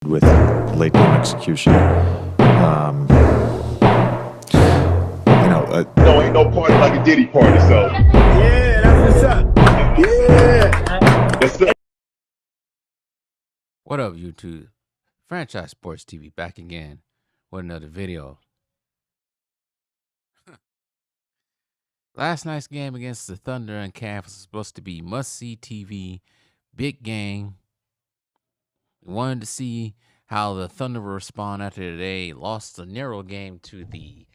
with late game execution. No, ain't no party like a Diddy party, so. Yeah, that's what's up. Yeah. Yes, sir. What up, YouTube? Franchise Sports TV back again with another video. Last night's game against the Thunder and Cavs was supposed to be must-see TV, big game. We wanted to see how the Thunder will respond after they lost a narrow game to the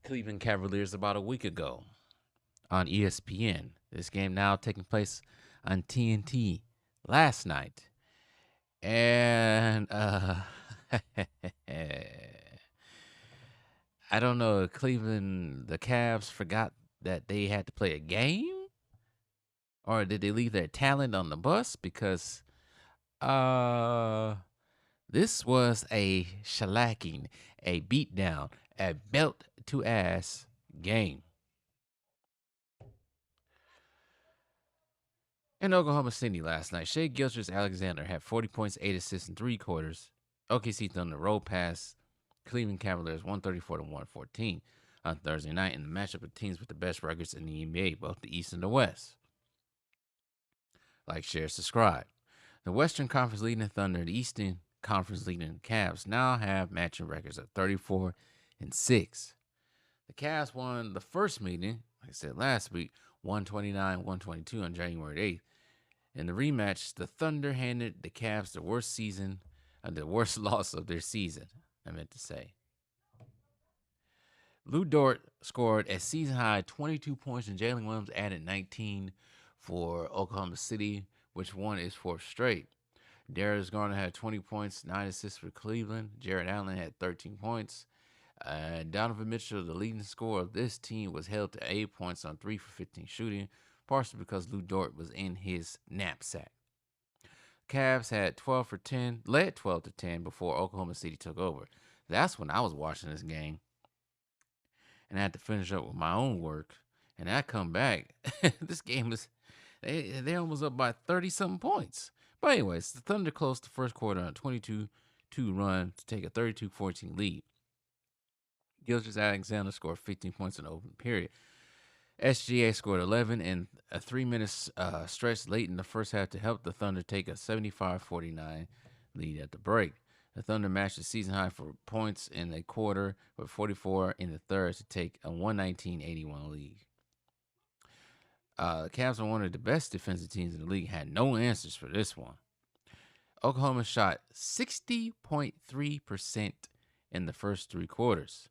Cleveland Cavaliers about a week ago on ESPN. This game now taking place on TNT last night. And I don't know, Cleveland, the Cavs forgot that they had to play a game? Or did they leave their talent on the bus? Because this was a shellacking, a beatdown, a belt to ass game. In Oklahoma City last night, Shai Gilgeous-Alexander had 40 points, 8 assists in 3 quarters. OKC Thunder rolled past Cleveland Cavaliers 134-114 on Thursday night in the matchup of teams with the best records in the NBA, both the East and the West. Like, share, subscribe. The Western Conference leading the Thunder and the Eastern Conference leading the Cavs now have matching records of 34-6. The Cavs won the first meeting, like I said last week, 129-122 on January 8th. In the rematch, the Thunder handed the Cavs the worst loss of their season, I meant to say. Lou Dort scored a season-high 22 points, and Jalen Williams added 19 for Oklahoma City, which won its fourth straight. Darius Garland had 20 points, 9 assists for Cleveland. Jarrett Allen had 13 points. Donovan Mitchell, the leading scorer of this team, was held to 8 points on 3 for 15 shooting, partially because Lou Dort was in his knapsack. Cavs had 12 for 10, led 12 to 10 before Oklahoma City took over. That's when I was watching this game, and I had to finish up with my own work. And I come back, this game is they almost up by 30-something points. But anyways, the Thunder closed the first quarter on a 22-2 run to take a 32-14 lead. Gilgeous-Alexander scored 15 points in the open period. SGA scored 11 in a 3-minute stretch late in the first half to help the Thunder take a 75-49 lead at the break. The Thunder matched the season high for points in a quarter with 44 in the third to take a 119-81 lead. The Cavs are one of the best defensive teams in the league, had no answers for this one. Oklahoma shot 60.3% in the first 3 quarters.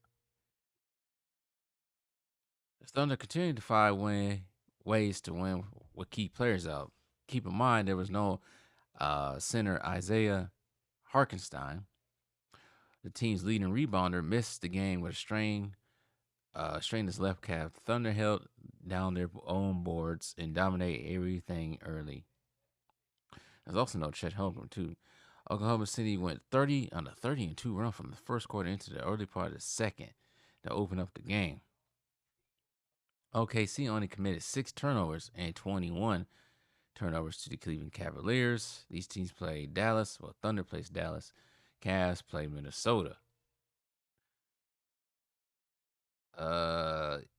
The Thunder continued to find ways to win with key players out. Keep in mind, there was no center Isaiah Hartenstein. The team's leading rebounder missed the game with a strained his left calf. The Thunder held down their own boards and dominated everything early. There's also no Chet Holmgren, too. Oklahoma City went 30 on a 30-2 run from the first quarter into the early part of the second to open up the game. OKC only committed 6 turnovers and 21 turnovers to the Cleveland Cavaliers. These teams played Dallas. Well, Thunder plays Dallas. Cavs played Minnesota.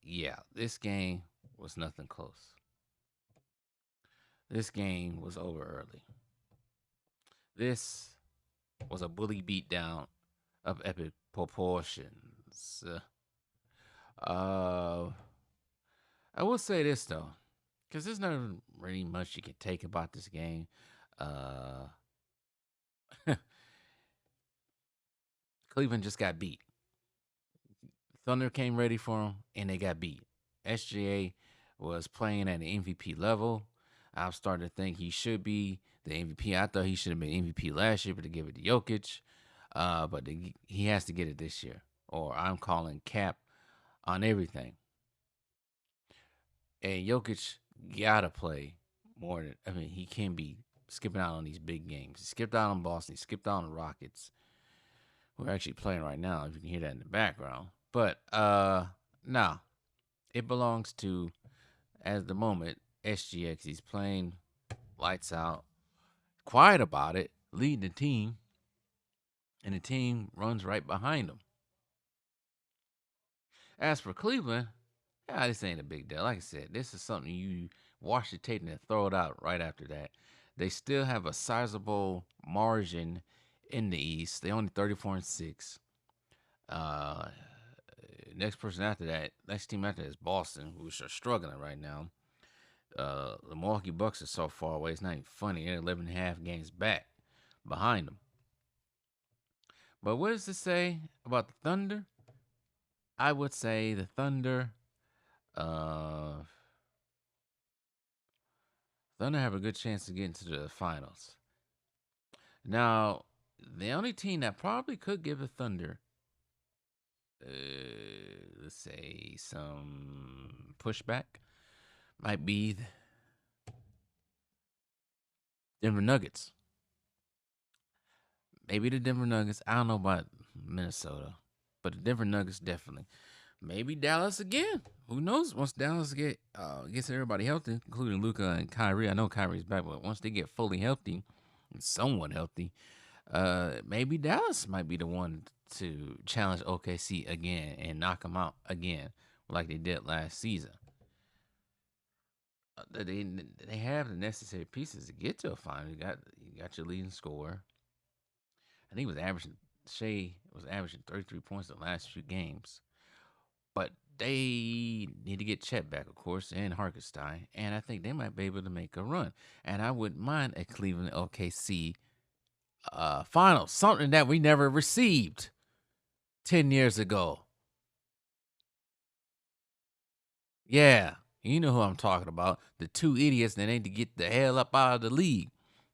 Yeah, this game was nothing close. This game was over early. This was a bully beatdown of epic proportions. I will say this, though, because there's not really much you can take about this game. Cleveland just got beat. Thunder came ready for them, and they got beat. SGA was playing at an MVP level. I'm starting to think he should be the MVP. I thought he should have been MVP last year, but to give it to Jokic. But he has to get it this year, or I'm calling cap on everything. And Jokic gotta play more than, he can't be skipping out on these big games. He skipped out on Boston. He skipped out on the Rockets. We're actually playing right now, if you can hear that in the background. But nah, it belongs to, at the moment, SGX. He's playing lights out, quiet about it, leading the team. and the team runs right behind them. As for Cleveland, this ain't a big deal. Like I said, this is something you wash the tape and then throw it out right after that. They still have a sizable margin in the East. They only 34-6. Next person after that, next team after that is Boston, which are struggling right now. The Milwaukee Bucks are so far away, it's not even funny. They're 11 and a half games back behind them. But what does it say about the Thunder? I would say the Thunder have a good chance to get into the finals. Now, the only team that probably could give the Thunder, let's say, some pushback might be the Denver Nuggets. Maybe the Denver Nuggets. I don't know about Minnesota, but the Denver Nuggets definitely. Maybe Dallas again. Who knows? Once Dallas gets everybody healthy, including Luka and Kyrie. I know Kyrie's back, but once they get fully healthy, and somewhat healthy, maybe Dallas might be the one to challenge OKC again and knock them out again, like they did last season. They have the necessary pieces to get to a final. You got your leading scorer. I think Shea was averaging 33 points the last few games. But they need to get Chet back, of course, and Hartenstein. And I think they might be able to make a run. And I wouldn't mind a Cleveland OKC finals, something that we never received 10 years ago. Yeah, you know who I'm talking about. The two idiots that need to get the hell up out of the league.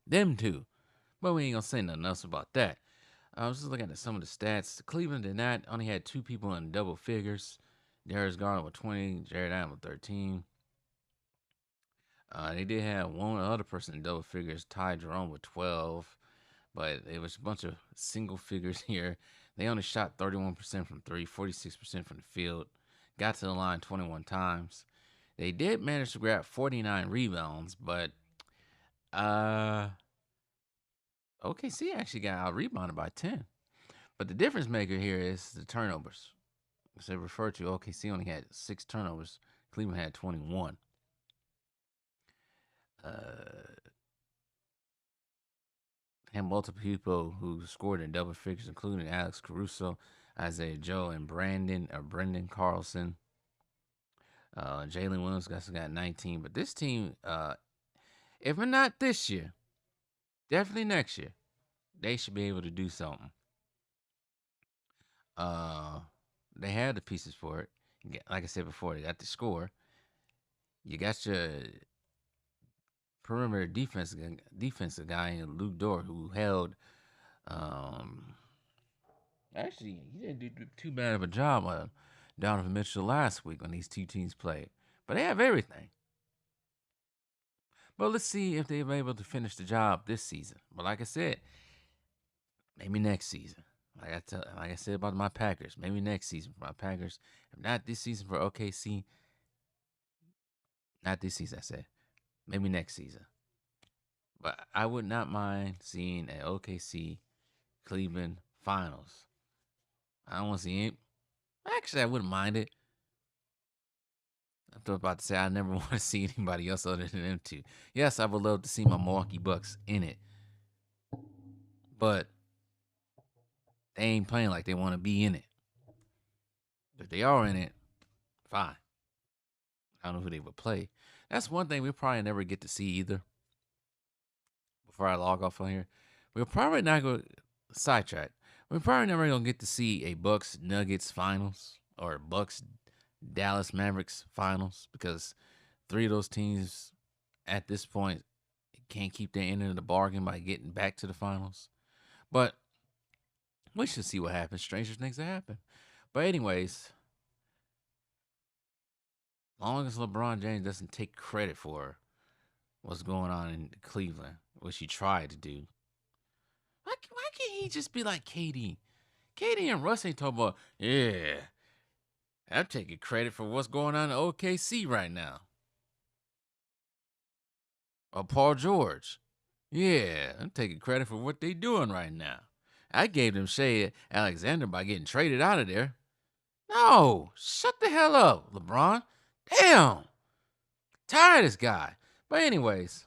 Them two. But we ain't going to say nothing else about that. I was just looking at some of the stats. Cleveland did not only had 2 people in double figures. Darius Garland with 20, Jared Allen with 13. They did have one other person in double figures, Ty Jerome with 12, but it was a bunch of single figures here. They only shot 31% from 3, 46% from the field, got to the line 21 times. They did manage to grab 49 rebounds, but OKC actually got out-rebounded by 10. But the difference maker here is the turnovers. As I referred to, OKC only had 6 turnovers. Cleveland had 21. Had multiple people who scored in double figures, including Alex Caruso, Isaiah Joe, and Brendan Carlson. Jalen Williams got 19. But this team, if not this year, definitely next year, they should be able to do something. They have the pieces for it. Like I said before, they got the score. You got your perimeter defensive guy in Luke Dort, who held. Actually, he didn't do too bad of a job on Donovan Mitchell last week when these two teams played. But they have everything. But let's see if they're able to finish the job this season. But like I said, maybe next season. Like I said about my Packers, maybe next season for my Packers. If not this season for OKC, not this season, I said. Maybe next season. But I would not mind seeing an OKC Cleveland finals. I don't want to see it. Actually, I wouldn't mind it. I'm about to say I never want to see anybody else other than them two. Yes, I would love to see my Milwaukee Bucks in it. But they ain't playing like they want to be in it. If they are in it, fine. I don't know who they would play. That's one thing we probably never get to see either. Before I log off on here, we're probably not going to sidetrack. We're probably never going to get to see a Bucks Nuggets finals or Bucks Dallas Mavericks finals because 3 of those teams at this point can't keep their end of the bargain by getting back to the finals. But we should see what happens. Stranger things that happen. But anyways, long as LeBron James doesn't take credit for what's going on in Cleveland, which he tried to do, why can't he just be like KD? KD and Russ ain't talking about, yeah, I'm taking credit for what's going on in OKC right now. Or Paul George. Yeah, I'm taking credit for what they doing right now. I gave them shade at Alexander by getting traded out of there. No, shut the hell up, LeBron. Damn. Tired of this guy. But anyways,